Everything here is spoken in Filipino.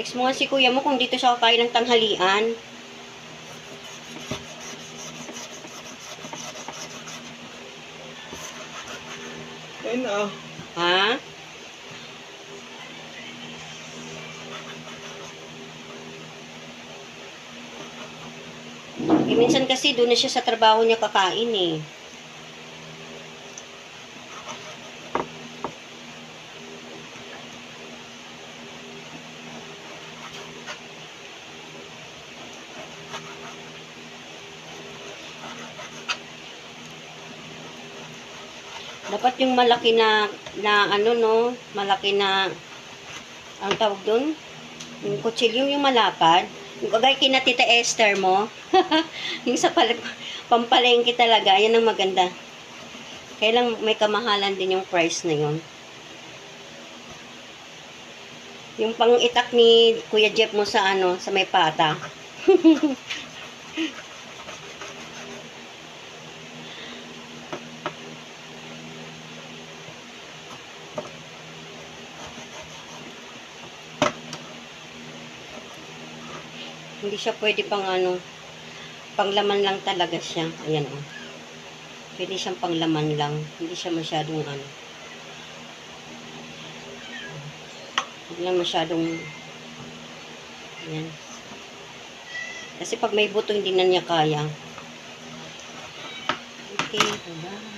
Text mo nga si kuya mo kung dito siya kakain ng tanghalian. Ayun na. Ha? Eh, minsan kasi doon na siya sa trabaho niya kakain eh. Dapat yung malaki na ano no, malaki na ang tawag doon, yung kutsilyo yung malapad. Yung kagaya kina Tita Esther mo. Yung sa pampalengke talaga, yan ang maganda. Kaya lang may kamahalan din yung price na yun. Yung pang-itak ni Kuya Jeff mo sa ano, sa may pata. Hindi siya pwede pang ano, panglaman lang talaga siya. Ayan o. Pwede siyang panglaman lang. Hindi siya masyadong ano. Hindi lang masyadong ayan. Kasi pag may buto, hindi na niya kaya. Okay, bye-bye.